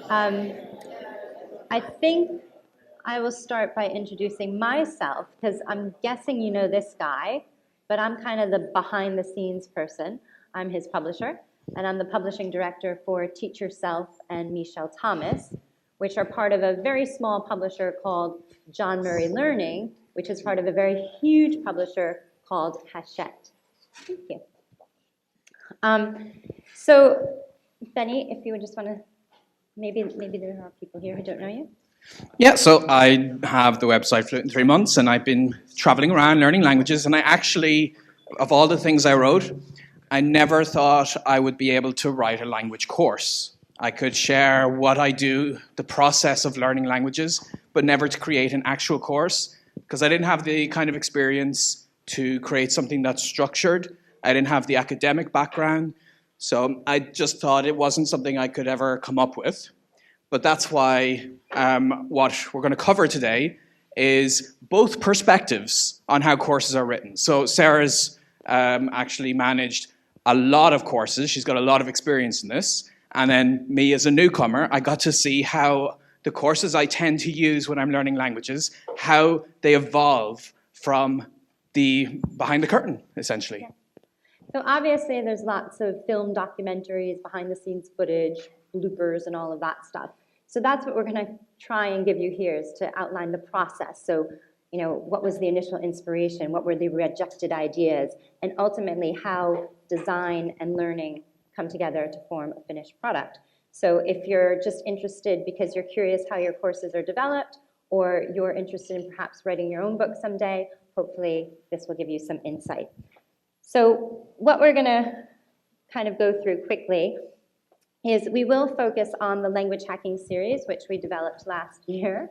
Um, I think I will start by introducing myself, because I'm guessing you know this guy, but I'm kind of the behind the scenes person. I'm his publisher, and I'm the publishing director for Teach Yourself and Michelle Thomas, which are part of a very small publisher called John Murray Learning, which is part of a very huge publisher called Hachette. Thank you. So, Benny, if you would just want to, maybe there are people here who don't know you. Yeah, so I have the website Fluent in 3 months, and I've been traveling around learning languages, and I actually, of all the things I wrote, I never thought I would be able to write a language course. I could share what I do, the process of learning languages, but never to create an actual course, because I didn't have the kind of experience to create something that's structured. I didn't have the academic background, so I just thought it wasn't something I could ever come up with. But that's why what we're going to cover today is both perspectives on how courses are written. So Sarah's actually managed a lot of courses. She's got a lot of experience in this. And then me as a newcomer, I got to see how the courses I tend to use when I'm learning languages, how they evolve from the behind the curtain, essentially. Yeah. So obviously there's lots of film documentaries, behind the scenes footage, bloopers, and all of that stuff. So that's what we're going to try and give you here, is to outline the process. So, what was the initial inspiration? What were the rejected ideas? And ultimately, how design and learning come together to form a finished product. So if you're just interested because you're curious how your courses are developed, or you're interested in perhaps writing your own book someday, hopefully this will give you some insight. So what we're going to kind of go through quickly is we will focus on the language hacking series, which we developed last year.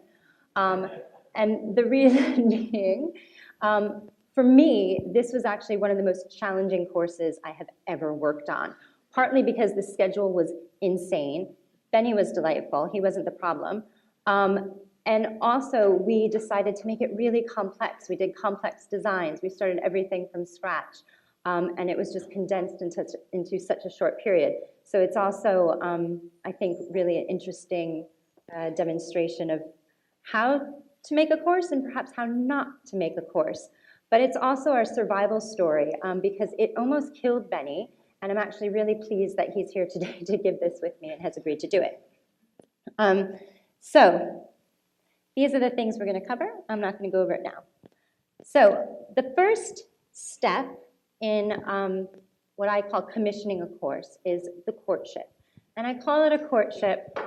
And the reason being, for me, this was actually one of the most challenging courses I have ever worked on, partly because the schedule was insane. Benny was delightful. He wasn't the problem. And also, we decided to make it really complex. We did complex designs. We started everything from scratch. And it was just condensed into such a short period. So it's also, I think, really an interesting demonstration of how to make a course and perhaps how not to make a course. But it's also our survival story, because it almost killed Benny, and I'm actually really pleased that he's here today to give this with me and has agreed to do it. So these are the things we're going to cover. I'm not going to go over it now. So the first step in what I call commissioning a course is the courtship. And I call it a courtship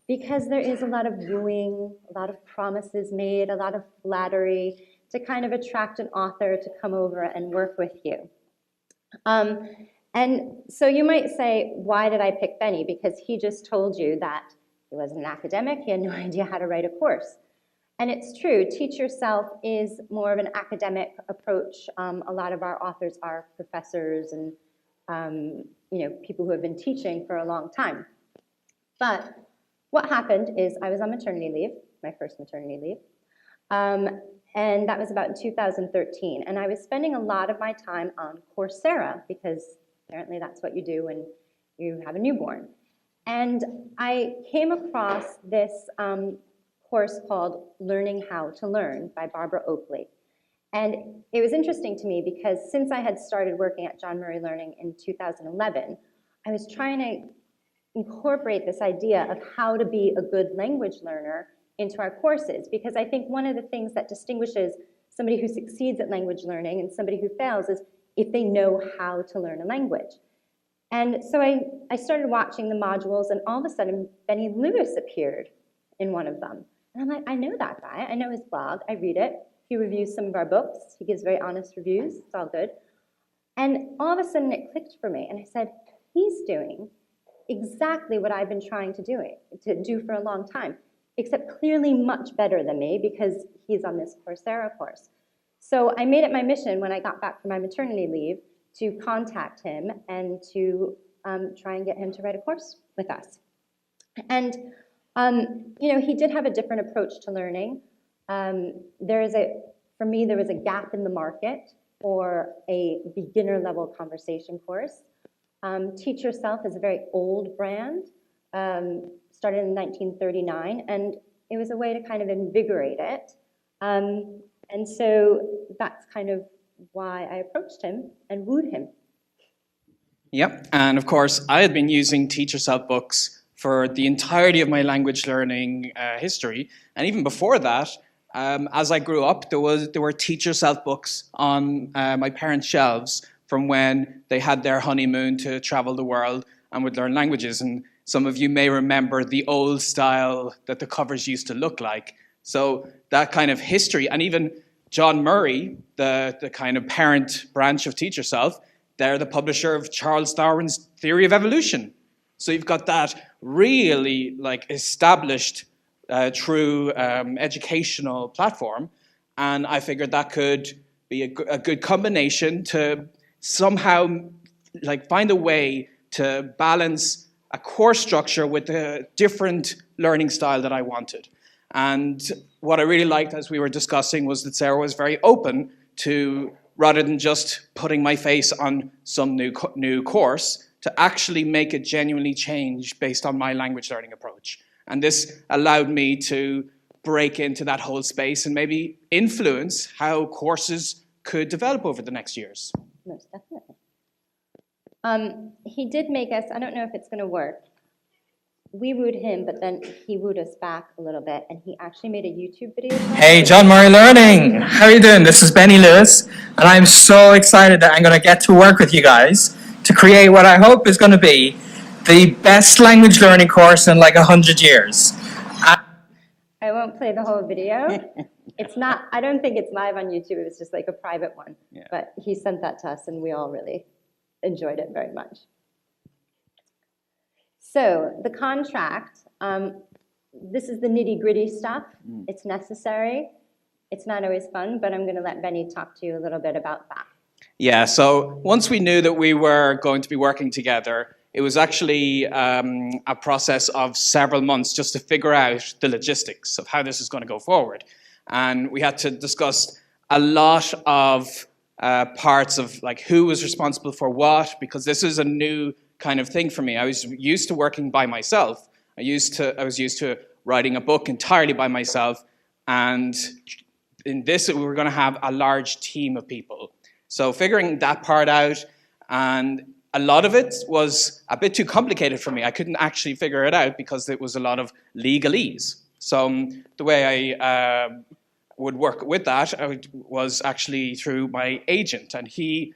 because there is a lot of wooing, a lot of promises made, a lot of flattery to kind of attract an author to come over and work with you. And so you might say, why did I pick Benny? Because he just told you that he wasn't an academic, he had no idea how to write a course. And it's true, Teach Yourself is more of an academic approach. A lot of our authors are professors and people who have been teaching for a long time. But what happened is I was on maternity leave, my first maternity leave, and that was about in 2013. And I was spending a lot of my time on Coursera, because apparently that's what you do when you have a newborn. And I came across this course called Learning How to Learn by Barbara Oakley. And it was interesting to me because since I had started working at John Murray Learning in 2011, I was trying to incorporate this idea of how to be a good language learner into our courses, because I think one of the things that distinguishes somebody who succeeds at language learning and somebody who fails is if they know how to learn a language. And so I started watching the modules, and all of a sudden Benny Lewis appeared in one of them. And I'm like, I know that guy. I know his blog. I read it. He reviews some of our books. He gives very honest reviews. It's all good. And all of a sudden it clicked for me. And I said, he's doing exactly what I've been trying to do for a long time, except clearly much better than me because he's on this Coursera course. So I made it my mission when I got back from my maternity leave to contact him and to try and get him to write a course with us. And he did have a different approach to learning. For me, there was a gap in the market for a beginner-level conversation course. Teach Yourself is a very old brand, started in 1939, and it was a way to kind of invigorate it. And so that's kind of why I approached him and wooed him. Yep, and of course, I had been using Teach Yourself books for the entirety of my language learning history, and even before that, as I grew up, there were Teach Yourself books on my parents' shelves from when they had their honeymoon to travel the world and would learn languages. And some of you may remember the old style that the covers used to look like. So that kind of history, and even John Murray, the kind of parent branch of Teach Yourself, they're the publisher of Charles Darwin's Theory of Evolution. So you've got that really like established, true educational platform, and I figured that could be a good combination to somehow like find a way to balance a course structure with a different learning style that I wanted. And what I really liked as we were discussing was that Sarah was very open to, rather than just putting my face on some new course, to actually make it genuinely change based on my language learning approach. And this allowed me to break into that whole space and maybe influence how courses could develop over the next years. Most definitely. He did make us, I don't know if it's going to work. We wooed him, but then he wooed us back a little bit, and he actually made a YouTube video. Hey, John Murray Learning. How are you doing? This is Benny Lewis, and I'm so excited that I'm going to get to work with you guys to create what I hope is going to be the best language learning course in like 100 years. I won't play the whole video. It's not, I don't think it's live on YouTube. It was just like a private one. Yeah. But he sent that to us, and we all really enjoyed it very much. So the contract, this is the nitty-gritty stuff. It's necessary. It's not always fun, but I'm going to let Benny talk to you a little bit about that. Yeah, so once we knew that we were going to be working together, it was actually a process of several months just to figure out the logistics of how this is going to go forward. And we had to discuss a lot of parts of like who was responsible for what, because this is a new kind of thing for me. I was used to working by myself. I was used to writing a book entirely by myself, and in this we were going to have a large team of people. So figuring that part out, and a lot of it was a bit too complicated for me. I couldn't actually figure it out because it was a lot of legalese. So the way I would work with that was actually through my agent, and he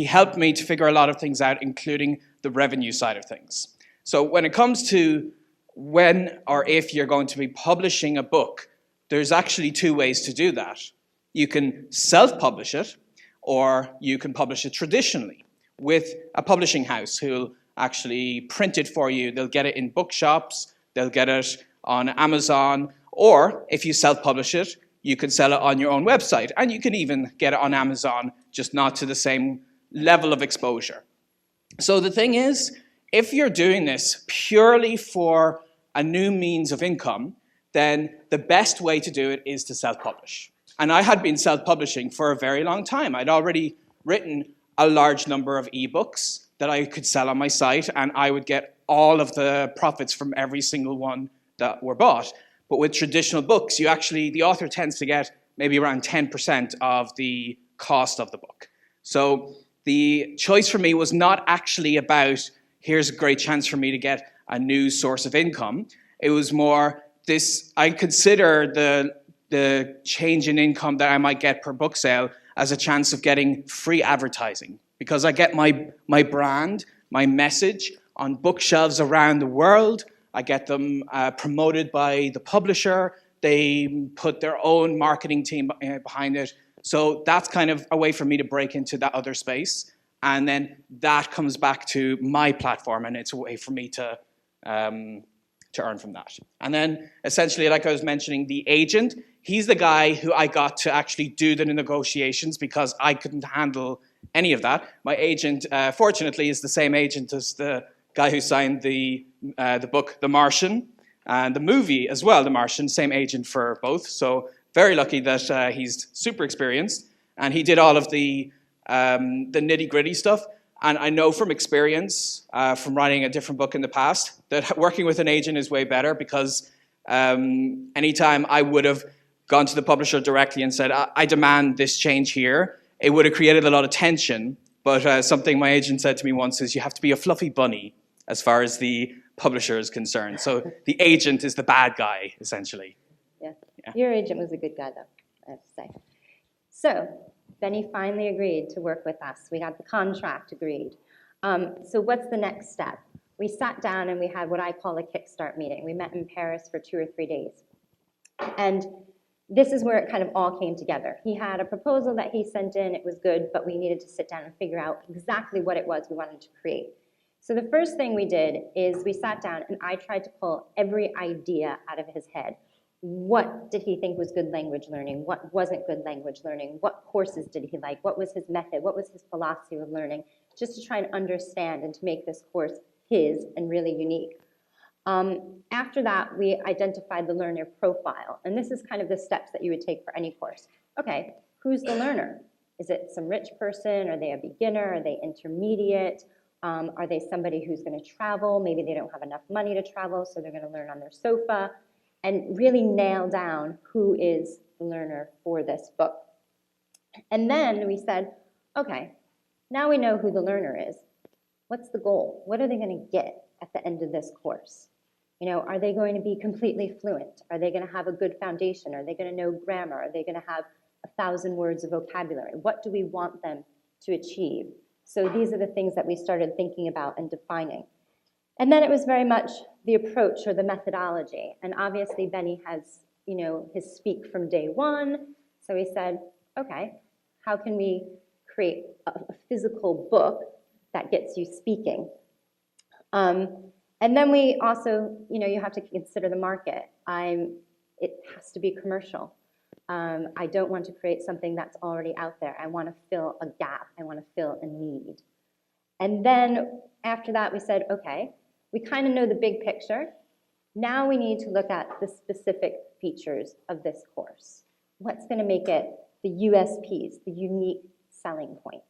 helped me to figure a lot of things out, including the revenue side of things. So when it comes to when or if you're going to be publishing a book, there's actually two ways to do that. You can self-publish it, or you can publish it traditionally with a publishing house who'll actually print it for you. They'll get it in bookshops, they'll get it on Amazon, or if you self-publish it, you can sell it on your own website, and you can even get it on Amazon, just not to the same level of exposure. So the thing is, if you're doing this purely for a new means of income, then the best way to do it is to self-publish. And I had been self-publishing for a very long time. I'd already written a large number of ebooks that I could sell on my site, and I would get all of the profits from every single one that were bought. But with traditional books, the author tends to get maybe around 10% of the cost of the book. So the choice for me was not actually about, here's a great chance for me to get a new source of income. It was more this, I consider the change in income that I might get per book sale as a chance of getting free advertising, because I get my brand, my message on bookshelves around the world. I get them promoted by the publisher. They put their own marketing team behind it. So that's kind of a way for me to break into that other space. And then that comes back to my platform, and it's a way for me to earn from that. And then essentially, like I was mentioning, the agent, he's the guy who I got to actually do the negotiations because I couldn't handle any of that. My agent, fortunately, is the same agent as the guy who signed the book, The Martian, and the movie as well, The Martian, same agent for both. So very lucky that he's super experienced, and he did all of the nitty-gritty stuff. And I know from experience, from writing a different book in the past, that working with an agent is way better, because anytime I would have gone to the publisher directly and said, I demand this change here, it would have created a lot of tension. But something my agent said to me once is, you have to be a fluffy bunny as far as the publisher is concerned. So the agent is the bad guy, essentially. Yeah. Your agent was a good guy, though, I have to say. So Benny finally agreed to work with us. We got the contract agreed. So what's the next step? We sat down and we had what I call a kickstart meeting. We met in Paris for 2 or 3 days. And this is where it kind of all came together. He had a proposal that he sent in. It was good, but we needed to sit down and figure out exactly what it was we wanted to create. So the first thing we did is we sat down and I tried to pull every idea out of his head. What did he think was good language learning? What wasn't good language learning? What courses did he like? What was his method? What was his philosophy of learning? Just to try and understand and to make this course his and really unique. After that, we identified the learner profile. And this is kind of the steps that you would take for any course. Okay, who's the learner? Is it some rich person? Are they a beginner? Are they intermediate? Are they somebody who's going to travel? Maybe they don't have enough money to travel, so they're going to learn on their sofa. And really nail down who is the learner for this book. And then we said, okay, now we know who the learner is. What's the goal? What are they going to get at the end of this course? You know, are they going to be completely fluent? Are they going to have a good foundation? Are they going to know grammar? Are they going to have 1,000 words of vocabulary? What do we want them to achieve? So these are the things that we started thinking about and defining. And then it was very much the approach or the methodology. And obviously Benny has, you know, his speak from day one. So he said, okay, how can we create a physical book that gets you speaking? And then we also, you know, you have to consider the market. It has to be commercial. I don't want to create something that's already out there. I want to fill a gap. I want to fill a need. And then after that, we said, okay, we kind of know the big picture. Now we need to look at the specific features of this course. What's going to make it the USPs, the unique selling points?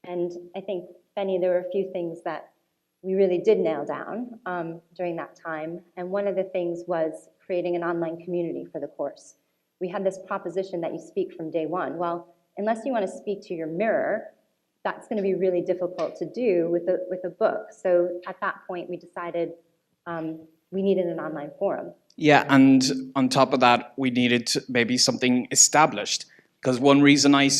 And I think, Benny, there were a few things that we really did nail down during that time. And one of the things was creating an online community for the course. We had this proposition that you speak from day one. Well, unless you want to speak to your mirror, that's going to be really difficult to do with a book. So at that point, we decided we needed an online forum. Yeah, and on top of that, we needed maybe something established. Because one reason I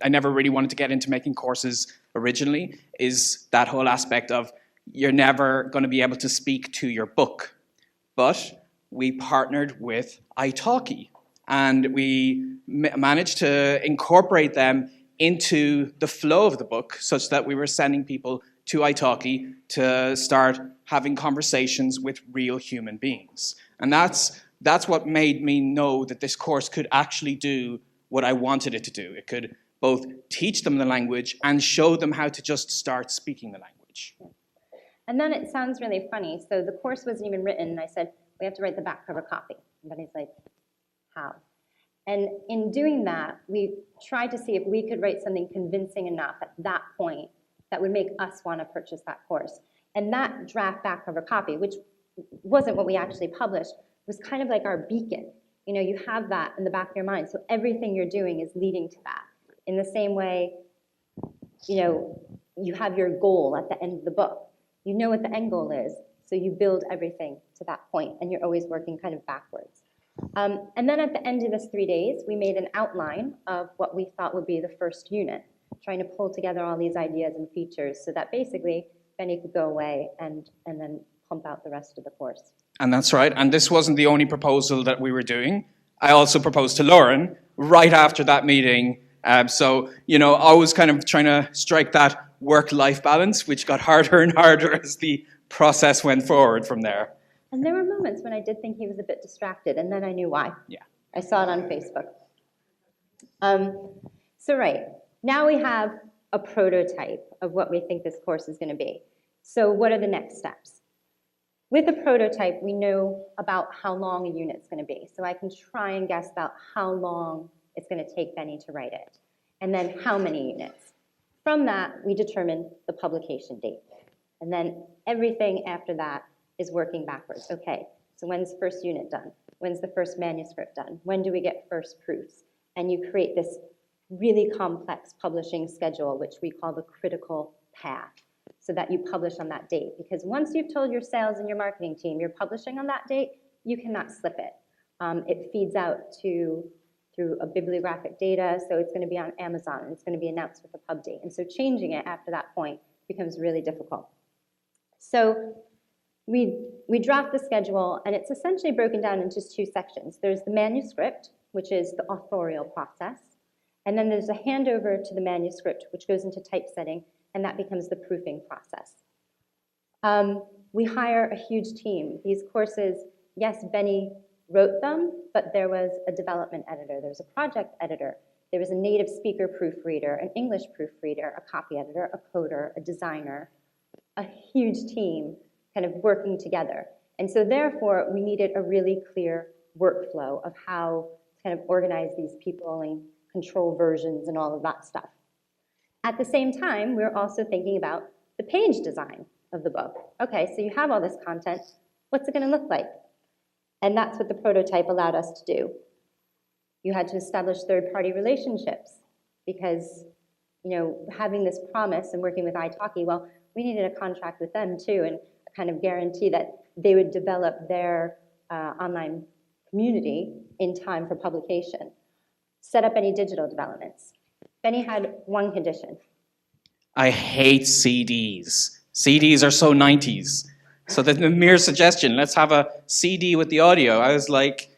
never really wanted to get into making courses originally is that whole aspect of you're never going to be able to speak to your book. But we partnered with italki, and we managed to incorporate them into the flow of the book such that we were sending people to italki to start having conversations with real human beings. And that's what made me know that this course could actually do what I wanted it to do. It could both teach them the language and show them how to just start speaking the language. And then it sounds really funny. So the course wasn't even written, and I said, we have to write the back cover copy. And Benny's like, how? And in doing that, we tried to see if we could write something convincing enough at that point that would make us want to purchase that course. And that draft back cover copy, which wasn't what we actually published, was kind of like our beacon. You know, you have that in the back of your mind, so everything you're doing is leading to that. In the same way, you know, you have your goal at the end of the book. You know what the end goal is, so you build everything to that point, and you're always working kind of backwards. And then at the end of this 3 days, we made an outline of what we thought would be the first unit, trying to pull together all these ideas and features so that basically Benny could go away and then pump out the rest of the course. And that's right. And this wasn't the only proposal that we were doing. I also proposed to Lauren right after that meeting. So, you know, I was kind of trying to strike that work-life balance, which got harder and harder as the process went forward from there. And there were moments when I did think he was a bit distracted, and then I knew why. Yeah. I saw it on Facebook. So right, now we have a prototype of what we think this course is going to be. So what are the next steps? With a prototype, we know about how long a unit's going to be. So I can try and guess about how long it's going to take Benny to write it. And then how many units? From that, we determine the publication date. And then everything after that is working backwards. Okay, so when's the first unit done? When's the first manuscript done? When do we get first proofs? And you create this really complex publishing schedule, which we call the critical path, so that you publish on that date. Because once you've told your sales and your marketing team you're publishing on that date, you cannot slip it. It feeds out through a bibliographic data, so it's going to be on Amazon, and it's going to be announced with a pub date. And so changing it after that point becomes really difficult. So we draft the schedule, and it's essentially broken down into two sections. There's the manuscript, which is the authorial process, and then there's a handover to the manuscript, which goes into typesetting, and that becomes the proofing process. We hire a huge team. These courses, yes, Benny wrote them, but there was a development editor, there was a project editor, there was a native speaker proofreader, an English proofreader, a copy editor, a coder, a designer, a huge team kind of working together. And so therefore, we needed a really clear workflow of how to kind of organize these people and control versions and all of that stuff. At the same time, we're also thinking about the page design of the book. Okay, so you have all this content, what's it gonna look like? And that's what the prototype allowed us to do. You had to establish third-party relationships because, you know, having this promise and working with italki, well, we needed a contract with them too, and a kind of guarantee that they would develop their online community in time for publication. Set up any digital developments. Benny had one condition. I hate CDs. CDs are so 90s. So the mere suggestion, let's have a CD with the audio. I was like,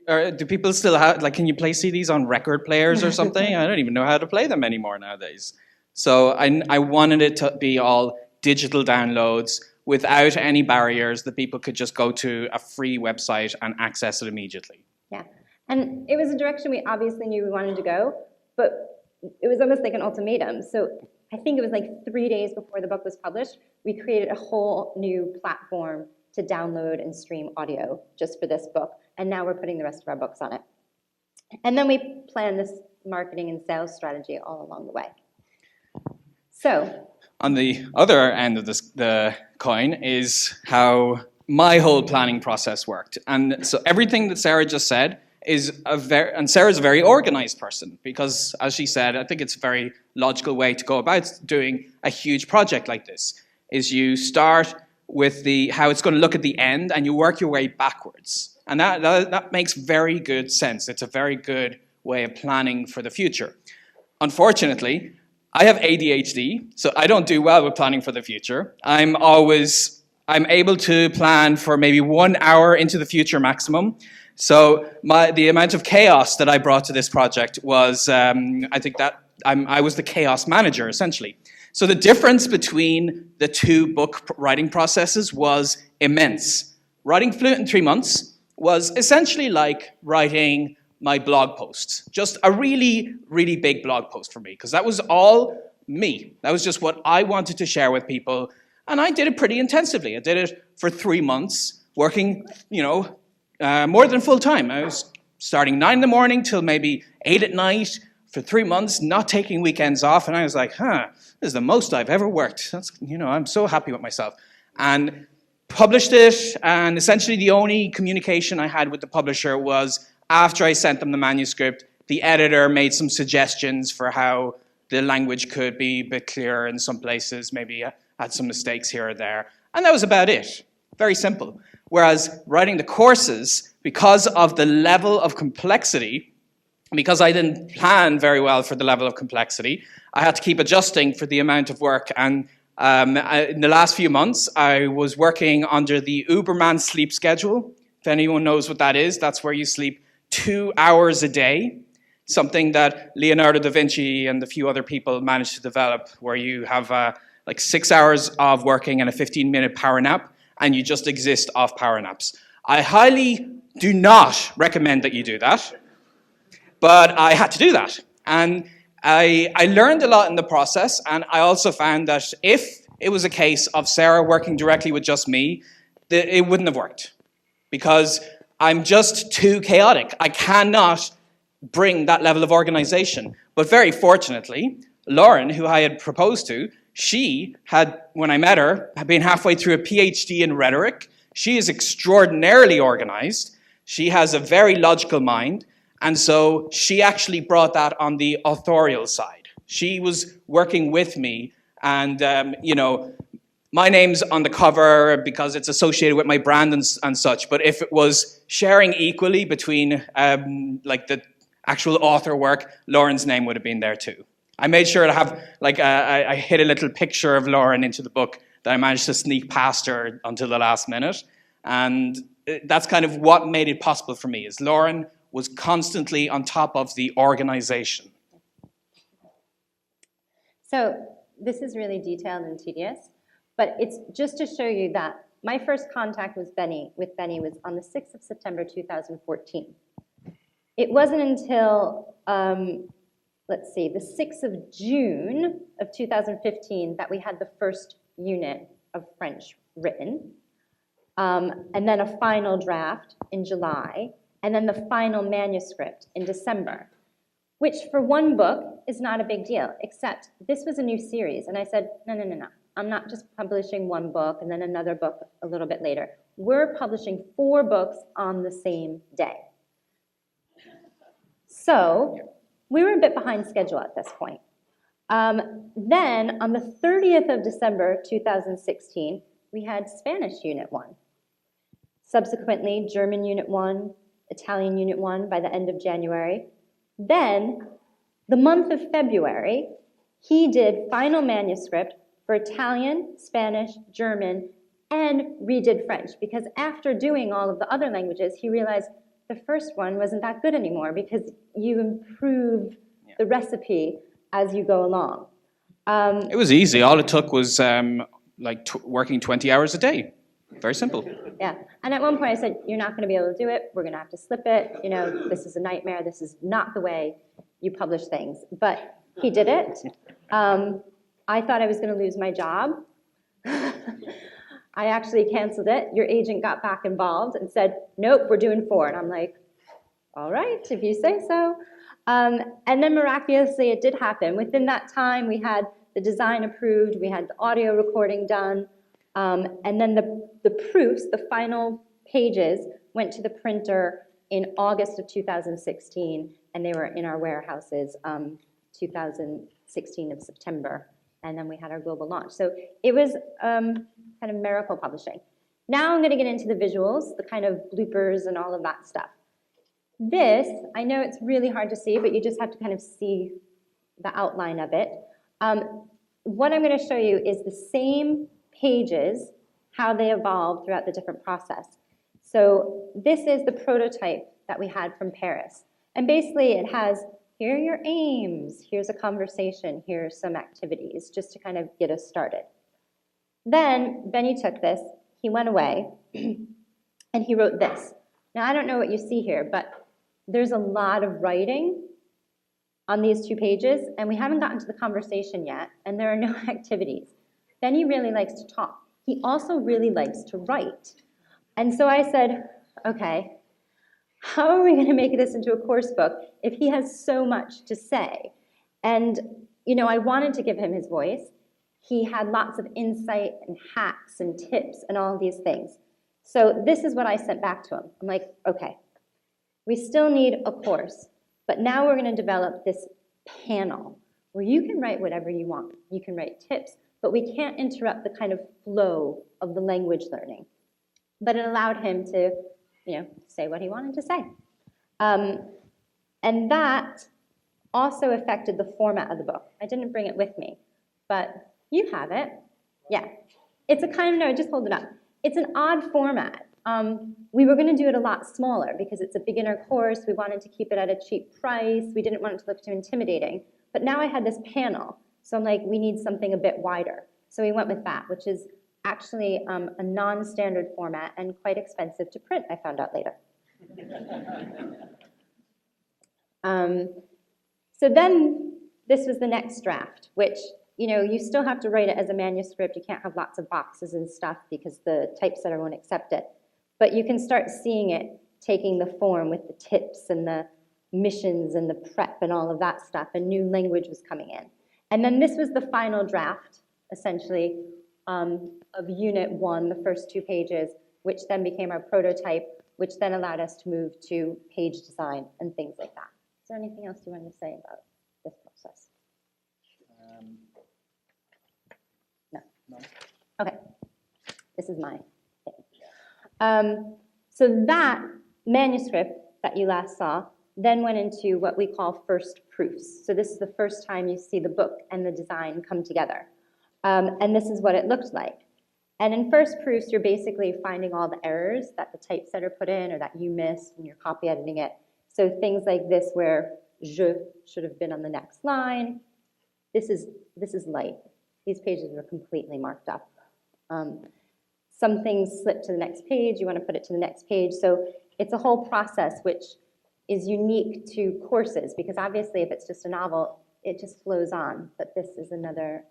do people still have, like, can you play CDs on record players or something? I don't even know how to play them anymore nowadays. So I wanted it to be all digital downloads without any barriers, that people could just go to a free website and access it immediately. Yeah, and it was a direction we obviously knew we wanted to go, but it was almost like an ultimatum. So I think it was like 3 days before the book was published, we created a whole new platform to download and stream audio just for this book. And now we're putting the rest of our books on it. And then we plan this marketing and sales strategy all along the way. So on the other end of the coin is how my whole planning process worked. And so everything that Sarah just said is and Sarah's a very organized person because, as she said, I think it's a very logical way to go about doing a huge project like this, is you start with how it's going to look at the end and you work your way backwards. And that makes very good sense. It's a very good way of planning for the future. Unfortunately, I have ADHD, so I don't do well with planning for the future. I'm able to plan for maybe 1 hour into the future maximum. So the amount of chaos that I brought to this project was, I think that I was the chaos manager, essentially. So the difference between the two book writing processes was immense. Writing Fluent in 3 months was essentially like writing my blog post. Just a really, really big blog post for me, because that was all me. That was just what I wanted to share with people. And I did it pretty intensively. I did it for 3 months, working, more than full time. I was starting 9 in the morning till maybe 8 at night for 3 months, not taking weekends off. And I was like, this is the most I've ever worked. That's, I'm so happy with myself. And published it. And essentially the only communication I had with the publisher was after I sent them the manuscript, the editor made some suggestions for how the language could be a bit clearer in some places, maybe had some mistakes here or there. And that was about it. Very simple. Whereas writing the courses, because of the level of complexity, because I didn't plan very well for the level of complexity, I had to keep adjusting for the amount of work. And in the last few months, I was working under the Uberman sleep schedule. If anyone knows what that is, that's where you sleep 2 hours a day, something that Leonardo da Vinci and a few other people managed to develop, where you have like 6 hours of working and a 15-minute power nap, and you just exist off power naps. I highly do not recommend that you do that, but I had to do that. And I learned a lot in the process, and I also found that if it was a case of Sarah working directly with just me, it wouldn't have worked, because I'm just too chaotic. I cannot bring that level of organization. But very fortunately, Lauren, who I had proposed to, she had, when I met her, had been halfway through a PhD in rhetoric. She is extraordinarily organized. She has a very logical mind. And so she actually brought that on the authorial side. She was working with me, and my name's on the cover because it's associated with my brand and such. But if it was sharing equally between like the actual author work, Lauren's name would have been there too. I made sure to have, like, I hid a little picture of Lauren into the book that I managed to sneak past her until the last minute. And that's kind of what made it possible for me, is Lauren was constantly on top of the organization. So this is really detailed and tedious, but it's just to show you that my first contact with Benny was on the 6th of September 2014. It wasn't until, let's see, the 6th of June of 2015 that we had the first unit of French written, and then a final draft in July, and then the final manuscript in December, which for one book is not a big deal, except this was a new series. And I said, no. I'm not just publishing one book and then another book a little bit later. We're publishing 4 books on the same day. So we were a bit behind schedule at this point. Then on the 30th of December 2016, we had Spanish Unit 1. Subsequently, German Unit 1, Italian Unit 1 by the end of January. Then, the month of February, he did final manuscript for Italian, Spanish, German, and redid French, because after doing all of the other languages, he realized the first one wasn't that good anymore because you improve the recipe as you go along. It was easy. All it took was working 20 hours a day. Very simple. Yeah, and at one point I said, you're not going to be able to do it. We're going to have to slip it. You know, this is a nightmare. This is not the way you publish things. But he did it. I thought I was going to lose my job. I actually canceled it. Your agent got back involved and said, nope, we're doing 4. And I'm like, all right, if you say so. And then miraculously, it did happen. Within that time, we had the design approved. We had the audio recording done. And then the proofs, the final pages, went to the printer in August of 2016, and they were in our warehouses 2016 of September, and then we had our global launch. So it was kind of miracle publishing. Now I'm going to get into the visuals, the kind of bloopers and all of that stuff. This, I know it's really hard to see, but you just have to kind of see the outline of it. What I'm going to show you is the same pages, how they evolved throughout the different process. So this is the prototype that we had from Paris. And basically it has, here are your aims, here's a conversation, here's some activities, just to kind of get us started. Then Benny took this, he went away, and he wrote this. Now I don't know what you see here, but there's a lot of writing on these 2 pages, and we haven't gotten to the conversation yet, and there are no activities. Benny really likes to talk. He also really likes to write. And so I said, okay, how are we going to make this into a course book if he has so much to say? And, you know, I wanted to give him his voice. He had lots of insight and hacks and tips and all of these things. So this is what I sent back to him. I'm like, okay, we still need a course, but now we're going to develop this panel where you can write whatever you want. You can write tips, but we can't interrupt the kind of flow of the language learning. But it allowed him to, you know, say what he wanted to say. And that also affected the format of the book. I didn't bring it with me, but you have it. Yeah. It's a kind of, no, just hold it up. It's an odd format. We were going to do it a lot smaller because it's a beginner course. We wanted to keep it at a cheap price. We didn't want it to look too intimidating. But now I had this panel. So I'm like, we need something a bit wider. So we went with that, which is actually a non-standard format and quite expensive to print, I found out later. So then this was the next draft, which, you know, you still have to write it as a manuscript. You can't have lots of boxes and stuff because the typesetter won't accept it. But you can start seeing it taking the form with the tips and the missions and the prep and all of that stuff, and new language was coming in. And then this was the final draft, essentially, of Unit 1, the first 2 pages, which then became our prototype, which then allowed us to move to page design and things like that. Is there anything else you wanted to say about this process? No. Okay. This is my thing. So that manuscript that you last saw then went into what we call first proofs. So this is the first time you see the book and the design come together. And this is what it looked like. And in first proofs, you're basically finding all the errors that the typesetter put in or that you missed when you're copy editing it. So things like this where je should have been on the next line. This is light. These pages are completely marked up. Some things slip to the next page. You want to put it to the next page. So it's a whole process which is unique to courses, because obviously if it's just a novel, it just flows on. But this is another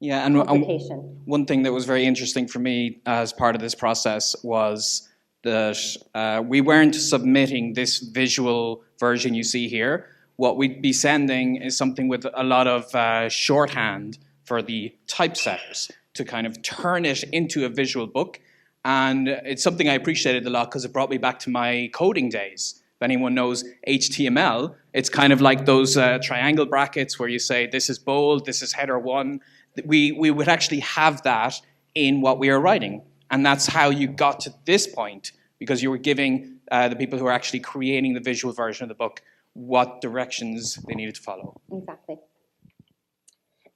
complication. One thing that was very interesting for me as part of this process was that we weren't submitting this visual version you see here. What we'd be sending is something with a lot of shorthand for the typesetters to kind of turn it into a visual book. And it's something I appreciated a lot because it brought me back to my coding days. If anyone knows HTML, it's kind of like those triangle brackets where you say, this is bold, this is header 1. We would actually have that in what we are writing. And that's how you got to this point, because you were giving the people who are actually creating the visual version of the book what directions they needed to follow. Exactly.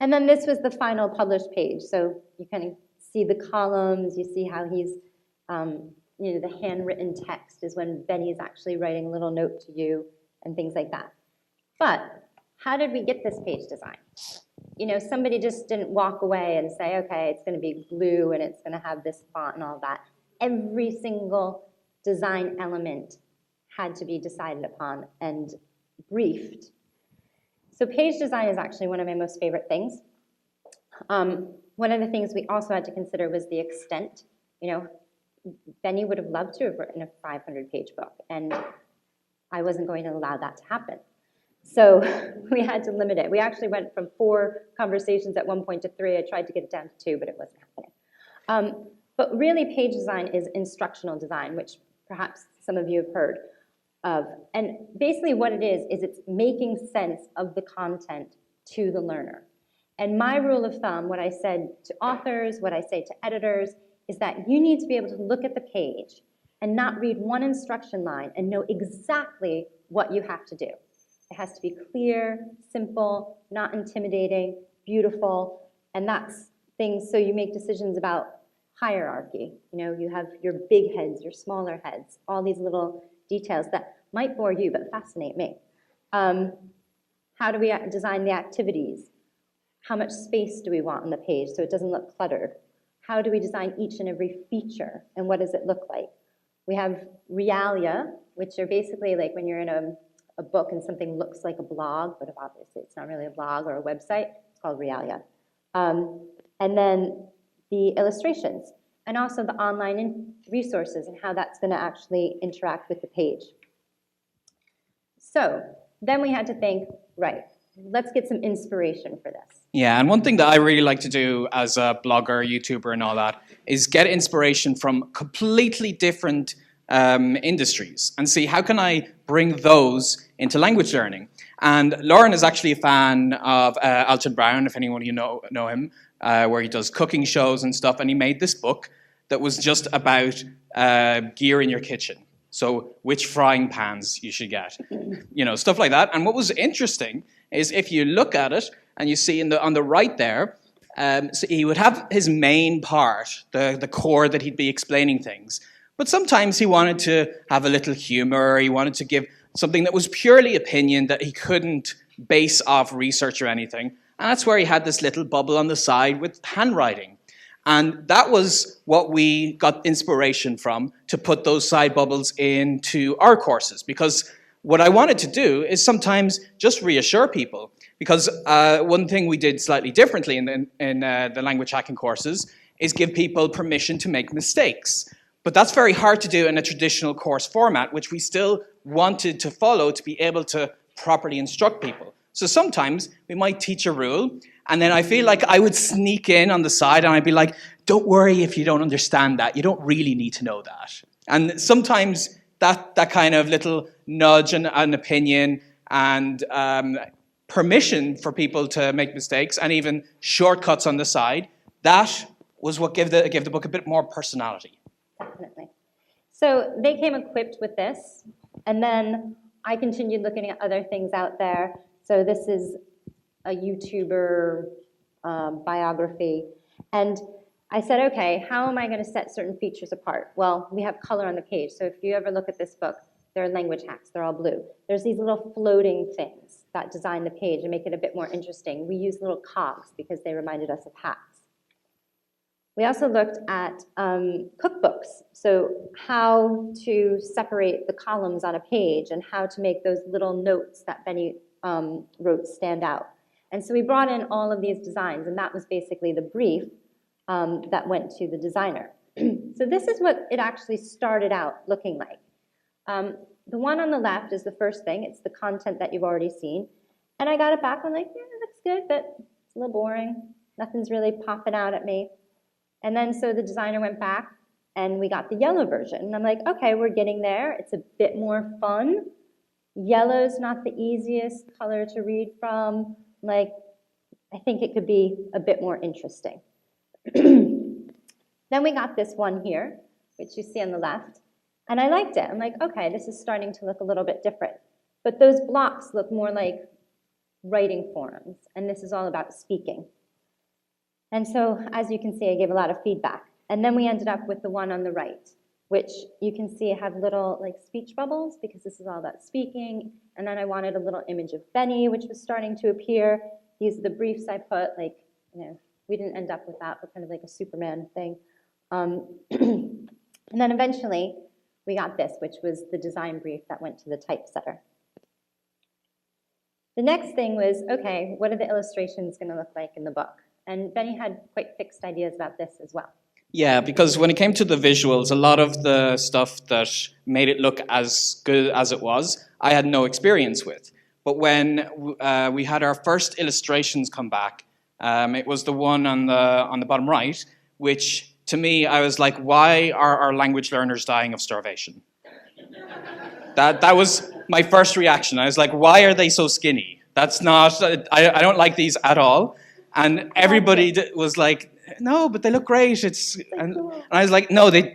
And then this was the final published page. So you kind of see the columns, you see how he's, the handwritten text is when Benny's actually writing a little note to you and things like that. But how did we get this page design? Somebody just didn't walk away and say, okay, it's going to be blue and it's going to have this font and all that. Every single design element had to be decided upon and briefed. So page design is actually one of my most favorite things. One of the things we also had to consider was the extent. Benny would have loved to have written a 500-page book, and I wasn't going to allow that to happen. So we had to limit it. We actually went from 4 conversations at one point to 3. I tried to get it down to 2, but it wasn't happening. But really, page design is instructional design, which perhaps some of you have heard of. And basically what it is it's making sense of the content to the learner. And my rule of thumb, what I said to authors, what I say to editors, is that you need to be able to look at the page and not read one instruction line and know exactly what you have to do. It has to be clear, simple, not intimidating, beautiful, and that's things, so you make decisions about hierarchy. You have your big heads, your smaller heads, all these little details that might bore you but fascinate me. How do we design the activities? How much space do we want on the page so it doesn't look cluttered? How do we design each and every feature, and what does it look like? We have realia, which are basically like when you're in a book and something looks like a blog, but obviously it's not really a blog or a website. It's called realia. And then the illustrations, and also the online resources and how that's going to actually interact with the page. So then we had to think, right, let's get some inspiration for this. Yeah, and one thing that I really like to do as a blogger, YouTuber, and all that is get inspiration from completely different industries and see how can I bring those into language learning. And Lauren is actually a fan of Alton Brown, if anyone you know him, where he does cooking shows and stuff, and he made this book that was just about gear in your kitchen. So which frying pans you should get, stuff like that. And what was interesting is if you look at it and you see on the right there, so he would have his main part, the core that he'd be explaining things. But sometimes he wanted to have a little humor. He wanted to give something that was purely opinion that he couldn't base off research or anything. And that's where he had this little bubble on the side with handwriting. And that was what we got inspiration from to put those side bubbles into our courses. Because what I wanted to do is sometimes just reassure people. Because one thing we did slightly differently in the language hacking courses is give people permission to make mistakes. But that's very hard to do in a traditional course format, which we still wanted to follow to be able to properly instruct people. So sometimes we might teach a rule, and then I feel like I would sneak in on the side and I'd be like, don't worry if you don't understand that. You don't really need to know that. And sometimes that kind of little nudge and an opinion and permission for people to make mistakes and even shortcuts on the side, that was what gave the book a bit more personality. Definitely. So they came equipped with this, and then I continued looking at other things out there. So this is a YouTuber biography, and I said, okay, how am I going to set certain features apart? Well, we have color on the page, so if you ever look at this book, there are language hacks, they're all blue. There's these little floating things that design the page and make it a bit more interesting. We use little cogs because they reminded us of hats. We also looked at cookbooks, so how to separate the columns on a page and how to make those little notes that Benny wrote stand out. And so we brought in all of these designs, and that was basically the brief that went to the designer. So this is what it actually started out looking like. The one on the left is the first thing. It's the content that you've already seen. And I got it back, I'm like, yeah, it looks good, but it's a little boring. Nothing's really popping out at me. And then so the designer went back and we got the yellow version. And I'm like, okay, we're getting there. It's a bit more fun. Yellow's not the easiest color to read from. Like, I think it could be a bit more interesting. Then we got this one here, which you see on the left. And I liked it. I'm like, okay, this is starting to look a little bit different. But those blocks look more like writing forms. And this is all about speaking. And so, as you can see, I gave a lot of feedback. And then we ended up with the one on the right, which you can see have little like speech bubbles because this is all about speaking. And then I wanted a little image of Benny, which was starting to appear. These are the briefs I put, like, you know, we didn't end up with that, but kind of like a Superman thing. And then eventually, we got this, which was the design brief that went to the typesetter. The next thing was, okay, what are the illustrations going to look like in the book? And Benny had quite fixed ideas about this as well. Yeah, because when it came to the visuals, a lot of the stuff that made it look as good as it was, I had no experience with. But when we had our first illustrations come back, it was the one on the bottom right, which to me, I was like, why are our language learners dying of starvation? That was my first reaction. I was like, why are they so skinny? That's not, I don't like these at all. And everybody was like, no, but they look great. And I was like, no, they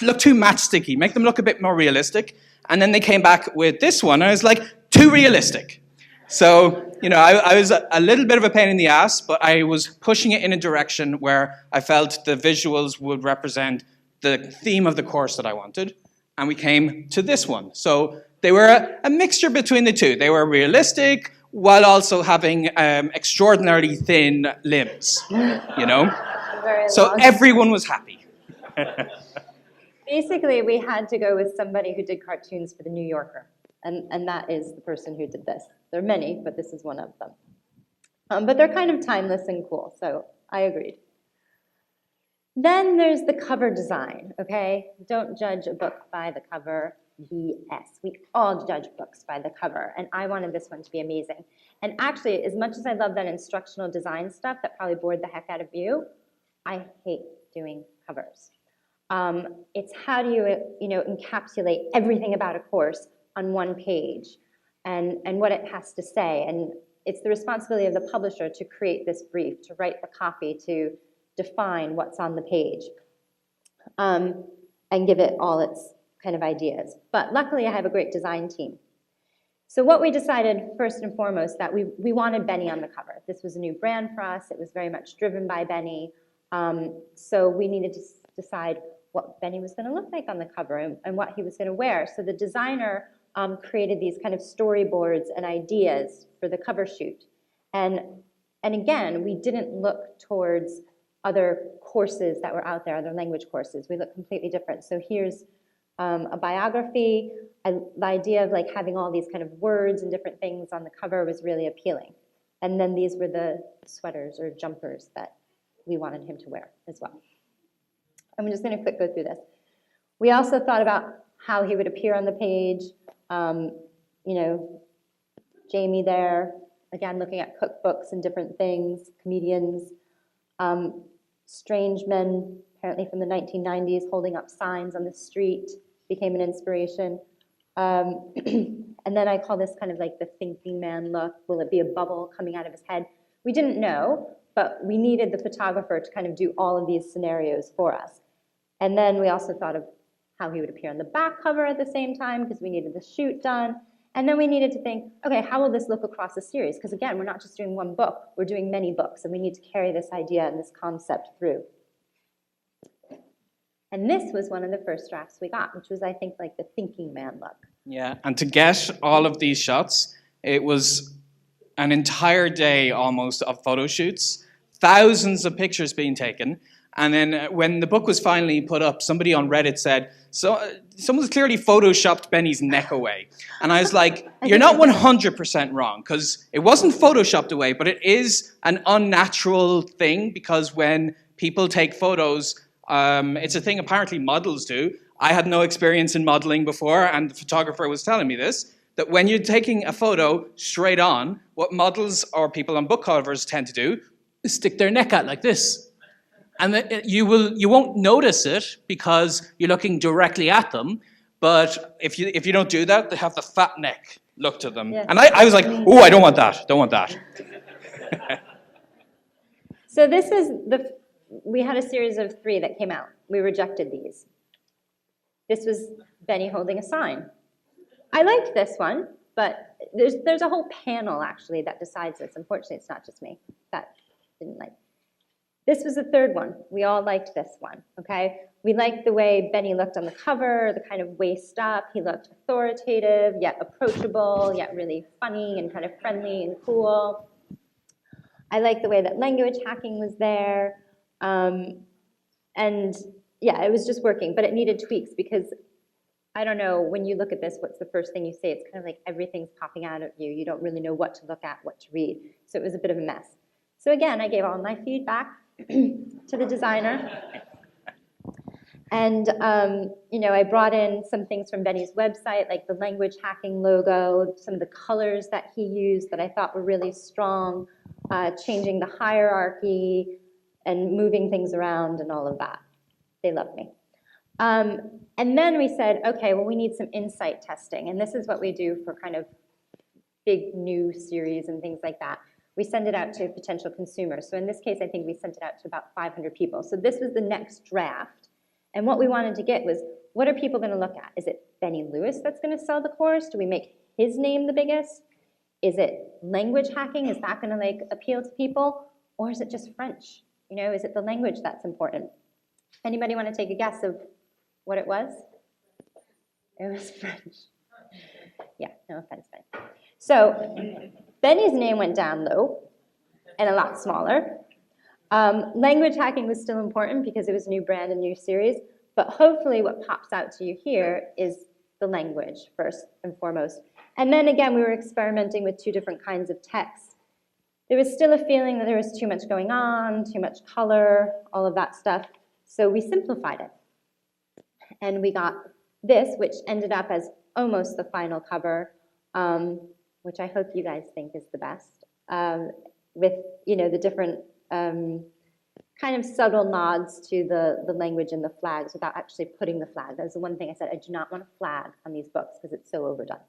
look too matchsticky. Make them look a bit more realistic. And then they came back with this one. I was like, too realistic. So, you know, I was a little bit of a pain in the ass, but I was pushing it in a direction where I felt the visuals would represent the theme of the course that I wanted. And we came to this one. So they were a mixture between the two. They were realistic while also having extraordinarily thin limbs, you know? So everyone was happy. Basically, we had to go with somebody who did cartoons for The New Yorker, and that is the person who did this. There are many, but this is one of them. But they're kind of timeless and cool, so I agreed. Then there's the cover design, okay? Don't judge a book by the cover. BS. We all judge books by the cover, and I wanted this one to be amazing. And actually, as much as I love that instructional design stuff that probably bored the heck out of you, I hate doing covers. It's how do you encapsulate everything about a course on one page and what it has to say. And it's the responsibility of the publisher to create this brief, to write the copy, to define what's on the page, and give it all its kind of ideas. But luckily, I have a great design team. So what we decided, first and foremost, that we wanted Benny on the cover. This was a new brand for us. It was very much driven by Benny. So we needed to decide what Benny was going to look like on the cover and what he was going to wear. So the designer created these kind of storyboards and ideas for the cover shoot. And again, we didn't look towards other courses that were out there, other language courses. We looked completely different. So here's a biography. The idea of like having all these kind of words and different things on the cover was really appealing. And then these were the sweaters or jumpers that we wanted him to wear as well. I'm just going to quick go through this. We also thought about how he would appear on the page. You know, Jamie there, again, looking at cookbooks and different things, comedians, strange men, apparently from the 1990s, holding up signs on the street, became an inspiration. And then I call this kind of like the thinking man look. Will it be a bubble coming out of his head? We didn't know, but we needed the photographer to kind of do all of these scenarios for us. And then we also thought of how he would appear on the back cover at the same time because we needed the shoot done. And then we needed to think, okay, how will this look across the series? Because again, we're not just doing one book, we're doing many books, and we need to carry this idea and this concept through. And this was one of the first drafts we got, which was, I think, like the thinking man look. Yeah, and to get all of these shots, it was an entire day almost of photo shoots, thousands of pictures being taken. And then when the book was finally put up, somebody on Reddit said, so someone's clearly photoshopped Benny's neck away. And I was like, you're not 100% wrong, because it wasn't photoshopped away, but it is an unnatural thing, because when people take photos, it's a thing apparently models do. I had no experience in modeling before, and the photographer was telling me this, that when you're taking a photo straight on, what models or people on book covers tend to do is stick their neck out like this. And you won't notice it because you're looking directly at them, but if you don't do that, they have the fat neck look to them. Yeah. And I was like, oh, I don't want that, don't want that. So this is we had a series of 3 that came out. We rejected these. This was Benny holding a sign. I liked this one, but there's a whole panel actually that decides this. Unfortunately, it's not just me that didn't like. This was the 3rd one. We all liked this one, okay? We liked the way Benny looked on the cover, the kind of waist up. He looked authoritative, yet approachable, yet really funny and kind of friendly and cool. I liked the way that language hacking was there. And yeah, it was just working, but it needed tweaks because I don't know, when you look at this, what's the first thing you say? It's kind of like everything's popping out at you. You don't really know what to look at, what to read. So it was a bit of a mess. So again, I gave all my feedback to the designer. And, I brought in some things from Benny's website, like the language hacking logo, some of the colors that he used that I thought were really strong, changing the hierarchy and moving things around and all of that. They loved me. And then we said, okay, well, we need some insight testing. And this is what we do for kind of big new series and things like that. We send it out to potential consumers. So in this case, I think we sent it out to about 500 people. So this was the next draft. And what we wanted to get was, what are people going to look at? Is it Benny Lewis that's going to sell the course? Do we make his name the biggest? Is it language hacking? Is that going to appeal to people? Or is it just French? Is it the language that's important? Anybody want to take a guess of what it was? It was French. Yeah, no offense, Benny. So Benny's name went down, though, and a lot smaller. Language hacking was still important because it was a new brand and new series, but hopefully what pops out to you here is the language, first and foremost. And then again, we were experimenting with 2 different kinds of text. There was still a feeling that there was too much going on, too much color, all of that stuff. So we simplified it. And we got this, which ended up as almost the final cover, which I hope you guys think is the best, with the different kind of subtle nods to the language and the flags without actually putting the flag. That was the one thing I said, I do not want a flag on these books because it's so overdone.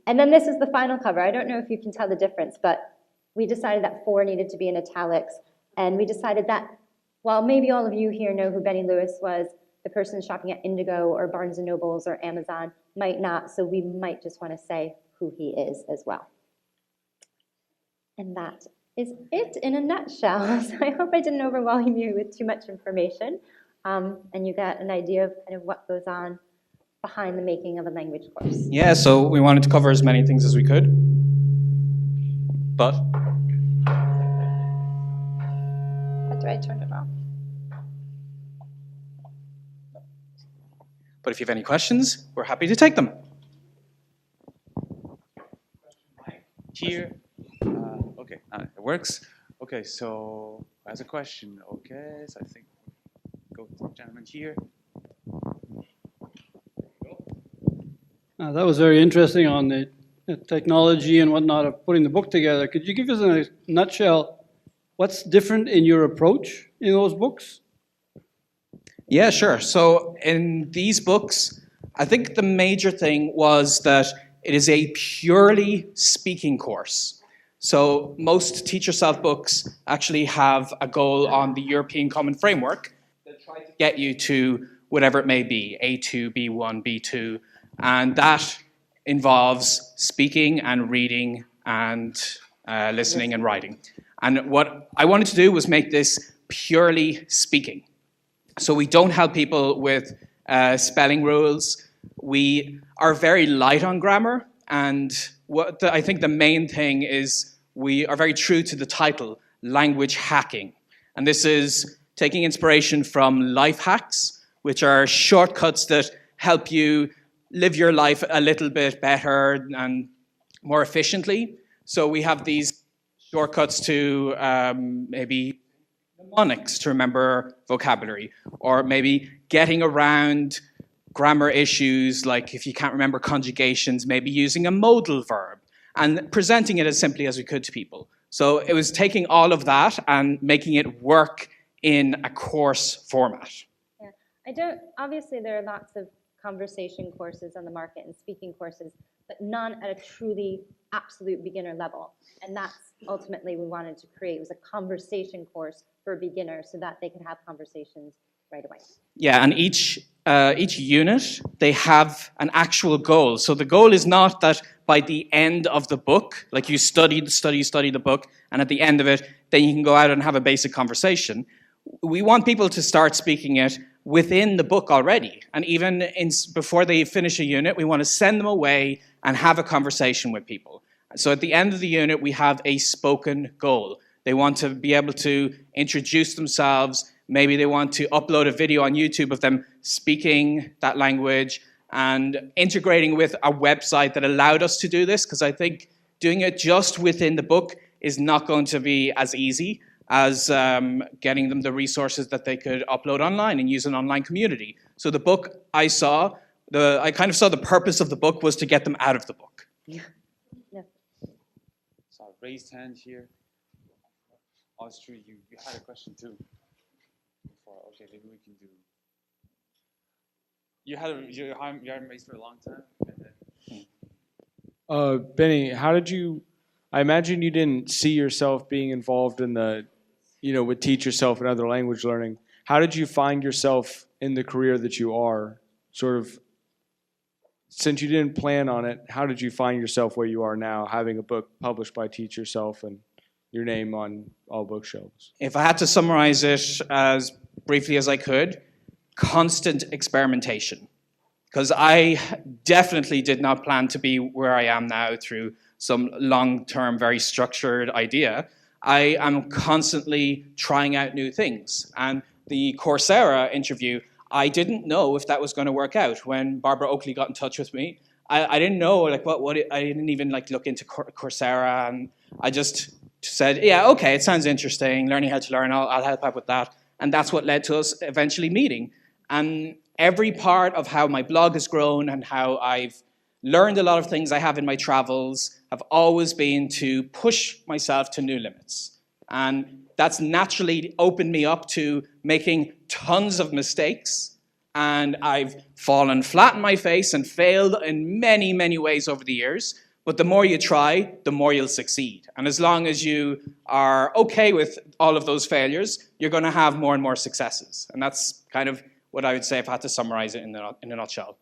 And then this is the final cover. I don't know if you can tell the difference, but we decided that 4 needed to be in italics, and we decided that while maybe all of you here know who Benny Lewis was, the person shopping at Indigo or Barnes & Nobles or Amazon might not, so we might just want to say who he is as well. And that is it in a nutshell. So I hope I didn't overwhelm you with too much information, and you got an idea of kind of what goes on behind the making of a language course. Yeah, so we wanted to cover as many things as we could, but... Do I turn it off? But if you have any questions, we're happy to take them. Here. Okay, it works. Okay, so as a question, okay, so I think go to the gentleman here. That was very interesting on the technology and whatnot of putting the book together. Could you give us in a nutshell what's different in your approach in those books? Yeah, sure. So in these books, I think the major thing was that it is a purely speaking course. So most Teach Yourself books actually have a goal on the European Common Framework that try to get you to whatever it may be, A2, B1, B2, and that involves speaking and reading and listening and writing. And what I wanted to do was make this purely speaking. So we don't help people with spelling rules. We are very light on grammar, and I think the main thing is we are very true to the title, language hacking. And this is taking inspiration from life hacks, which are shortcuts that help you live your life a little bit better and more efficiently. So we have these shortcuts to maybe mnemonics to remember vocabulary, or maybe getting around grammar issues, like if you can't remember conjugations, maybe using a modal verb and presenting it as simply as we could to people. So it was taking all of that and making it work in a course format. Yeah, obviously there are lots of conversation courses on the market and speaking courses, but none at a truly absolute beginner level. And that's ultimately we wanted to create, was a conversation course for beginners so that they could have conversations right away. Yeah, and each unit, they have an actual goal. So the goal is not that by the end of the book, like you study the book, and at the end of it, then you can go out and have a basic conversation. We want people to start speaking it within the book already. And even before they finish a unit, we want to send them away and have a conversation with people. So at the end of the unit, we have a spoken goal. They want to be able to introduce themselves. Maybe they want to upload a video on YouTube of them speaking that language and integrating with a website that allowed us to do this, because I think doing it just within the book is not going to be as easy as getting them the resources that they could upload online and use an online community. So the book I kind of saw the purpose of the book was to get them out of the book. Yeah. So raised hand here. Oh, it's true. You had a question too. Okay, maybe we can do. You had raised for a long time. And then... Benny, how did you? I imagine you didn't see yourself being involved in the, with Teach Yourself and other language learning. How did you find yourself in the career that you are? Sort of, since you didn't plan on it, how did you find yourself where you are now, having a book published by Teach Yourself and your name on all bookshelves? If I had to summarize it as briefly as I could, constant experimentation. Because I definitely did not plan to be where I am now through some long-term, very structured idea. I am constantly trying out new things. And the Coursera interview, I didn't know if that was going to work out. When Barbara Oakley got in touch with me, I didn't know I didn't even look into Coursera, and I just said, yeah, okay, it sounds interesting, learning how to learn, I'll help out with that. And that's what led to us eventually meeting. And every part of how my blog has grown and how I've learned a lot of things I have in my travels have always been to push myself to new limits. And that's naturally opened me up to making tons of mistakes. And I've fallen flat on my face and failed in many, many ways over the years. But the more you try, the more you'll succeed. And as long as you are okay with all of those failures, you're going to have more and more successes. And that's kind of what I would say if I had to summarize it in a nutshell.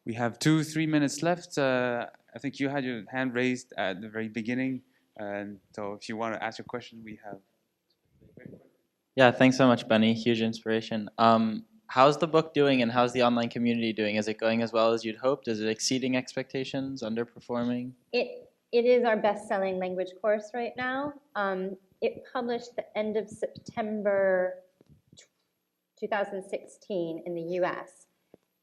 We have 2-3 minutes left. I think you had your hand raised at the very beginning. And so if you want to ask your question, we have... Yeah, thanks so much, Benny. Huge inspiration. How's the book doing and how's the online community doing? Is it going as well as you'd hoped? Is it exceeding expectations, underperforming? It is our best-selling language course right now. It published the end of September 2016 in the US.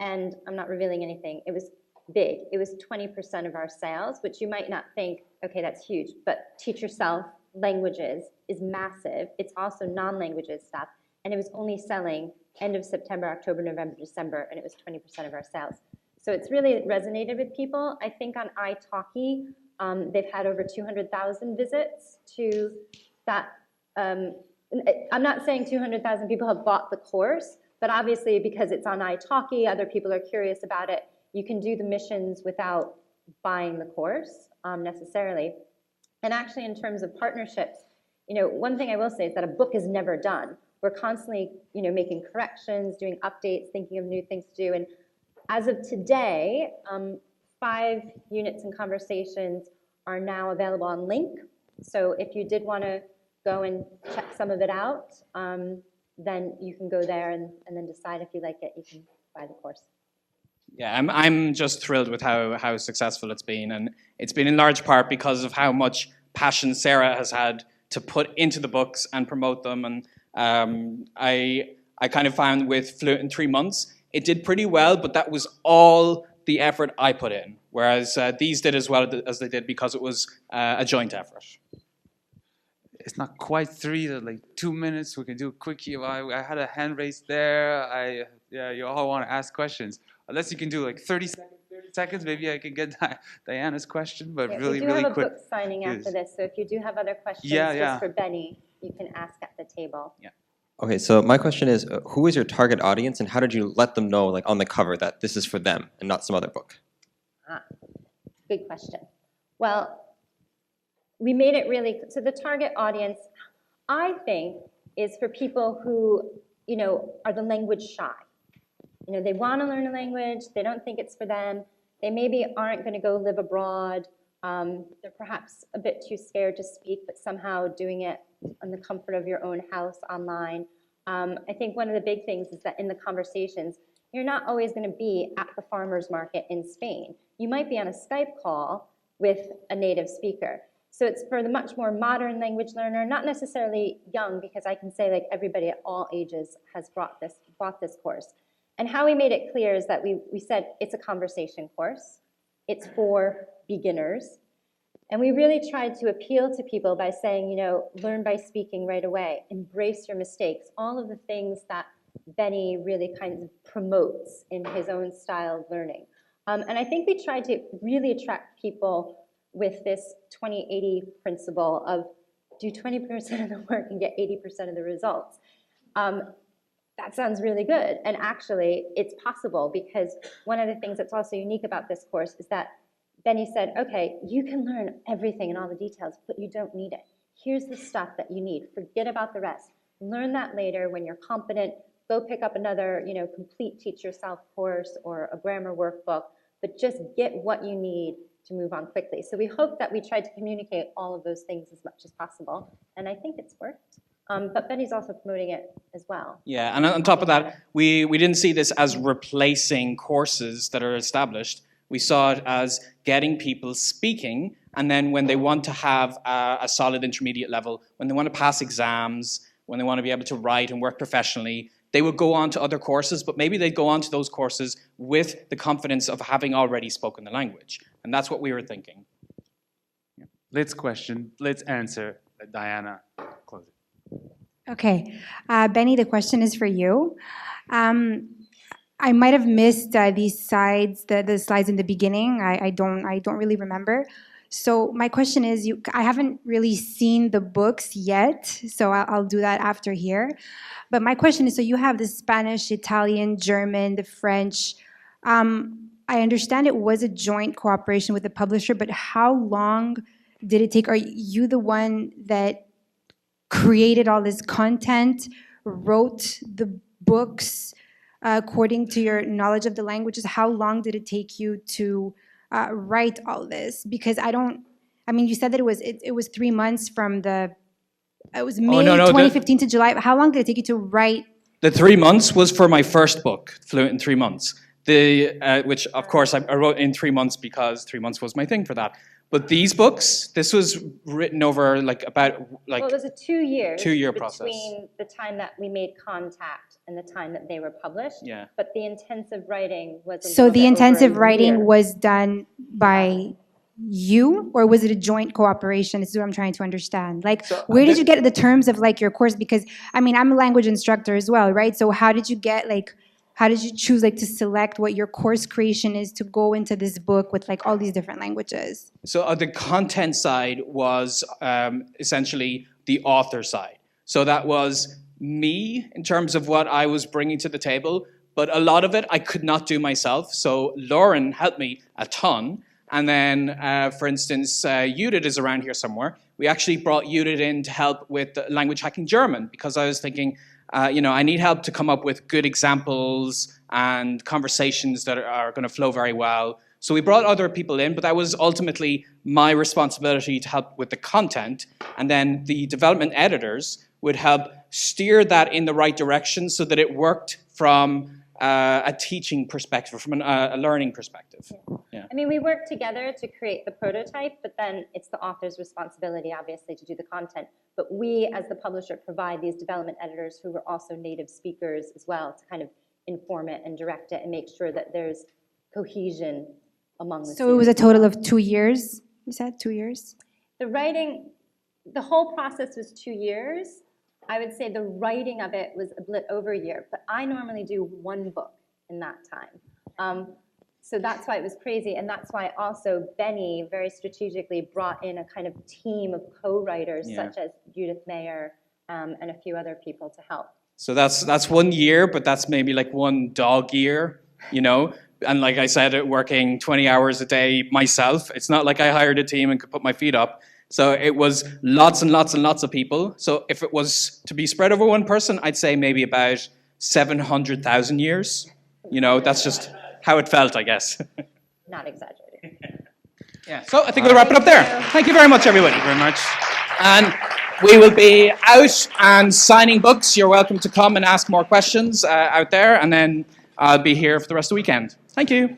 And I'm not revealing anything. It was big. It was 20% of our sales, which you might not think, okay, that's huge. But Teach Yourself languages is massive. It's also non-languages stuff. And it was only selling end of September, October, November, December, and it was 20% of our sales. So it's really resonated with people. I think on italki, they've had over 200,000 visits to that. I'm not saying 200,000 people have bought the course, but obviously because it's on italki, other people are curious about it. You can do the missions without buying the course necessarily. And actually, in terms of partnerships, one thing I will say is that a book is never done. We're constantly, making corrections, doing updates, thinking of new things to do. And as of today, 5 units and conversations are now available on Link. So if you did want to go and check some of it out, then you can go there and then decide if you like it. You can buy the course. Yeah, I'm just thrilled with how successful it's been, and it's been in large part because of how much passion Sarah has had to put into the books and promote them. And I kind of found with Fluent in 3 months, it did pretty well, but that was all the effort I put in, whereas these did as well as they did because it was a joint effort. It's not quite 3, like 2 minutes. We can do a quickie. I had a hand raised there. Yeah, you all want to ask questions. Unless you can do like 30 seconds, maybe I can get Diana's question, but Yeah, really, we do really have a quick. book signing after this, so if you do have other questions Yeah. just for Benny, you can ask at the table. Yeah. Okay, so my question is, who is your target audience, and how did you let them know, like on the cover, that this is for them and not some other book? Good question. Well, we made it really, so the target audience, I think, is for people who, are the language shy. They want to learn a language, they don't think it's for them, they maybe aren't going to go live abroad, they're perhaps a bit too scared to speak, but somehow doing it in the comfort of your own house online. I think one of the big things is that in the conversations, you're not always going to be at the farmer's market in Spain. You might be on a Skype call with a native speaker. So it's for the much more modern language learner, not necessarily young, because I can say like everybody at all ages has bought this course. And how we made it clear is that we said it's a conversation course. It's for beginners. And we really tried to appeal to people by saying, learn by speaking right away, embrace your mistakes, all of the things that Benny really kind of promotes in his own style of learning. And I think we tried to really attract people with this 20-80 principle of do 20% of the work and get 80% of the results. That sounds really good. And actually, it's possible because one of the things that's also unique about this course is that Benny said, okay, you can learn everything and all the details, but you don't need it. Here's the stuff that you need. Forget about the rest. Learn that later when you're competent. Go pick up another, complete Teach Yourself course or a grammar workbook, but just get what you need to move on quickly. So we hope that we tried to communicate all of those things as much as possible, and I think it's worked. But Benny's also promoting it as well. Yeah, and on top of that, we didn't see this as replacing courses that are established. We saw it as getting people speaking, and then when they want to have a solid intermediate level, when they want to pass exams, when they want to be able to write and work professionally, they would go on to other courses, but maybe they'd go on to those courses with the confidence of having already spoken the language. And that's what we were thinking. Yeah. Let's question, let's answer. Diana, close it. Okay, Benny, the question is for you. I might have missed these slides, the slides in the beginning. I don't really remember. So my question is, I haven't really seen the books yet, so I'll do that after here. But my question is, so you have the Spanish, Italian, German, the French. I understand it was a joint cooperation with the publisher, but how long did it take? Are you the one that created all this content, wrote the books according to your knowledge of the languages? How long did it take you to write all this? Because you said that it was 3 months from it was May 2015 to July. How long did it take you to write? The 3 months was for my first book, Fluent in 3 months. Which of course I wrote in 3 months because 3 months was my thing for that. But these books, this was written over well, it was a 2 years 2-year process between the time that we made contact and the time that they were published. Yeah. But the intensive writing was So the intensive writing year. was done by you, or was it a joint cooperation? This is what I'm trying to understand. Where did you get the terms of your course? Because I'm a language instructor as well, right? So how did you get How did you choose like to select what your course creation is to go into this book with like all these different languages? So the content side was essentially the author side. So that was me in terms of what I was bringing to the table, but a lot of it I could not do myself. So Lauren helped me a ton. And then, for instance, Judith is around here somewhere. We actually brought Judith in to help with language hacking German because I was thinking, I need help to come up with good examples and conversations that are going to flow very well. So we brought other people in, but that was ultimately my responsibility to help with the content. And then the development editors would help steer that in the right direction so that it worked from a teaching perspective, from a learning perspective. Yeah. I mean, we work together to create the prototype, but then it's the author's responsibility, obviously, to do the content. But we, as the publisher, provide these development editors who are also native speakers as well to kind of inform it and direct it and make sure that there's cohesion among the So it was a total of 2 years, you said, 2 years? The writing, the whole process was 2 years. I would say the writing of it was a bit over a year, but I normally do one book in that time. So that's why it was crazy, and that's why also Benny very strategically brought in a kind of team of co-writers such as Judith Mayer and a few other people to help. So that's 1 year, but that's maybe like one dog year, And like I said, working 20 hours a day myself. It's not like I hired a team and could put my feet up. So it was lots and lots and lots of people. So if it was to be spread over one person, I'd say maybe about 700,000 years. That's just how it felt, I guess. Not exaggerating. Yeah. So I think we'll wrap it up there. Thank you very much, everybody. Very much. And we will be out and signing books. You're welcome to come and ask more questions out there. And then I'll be here for the rest of the weekend. Thank you.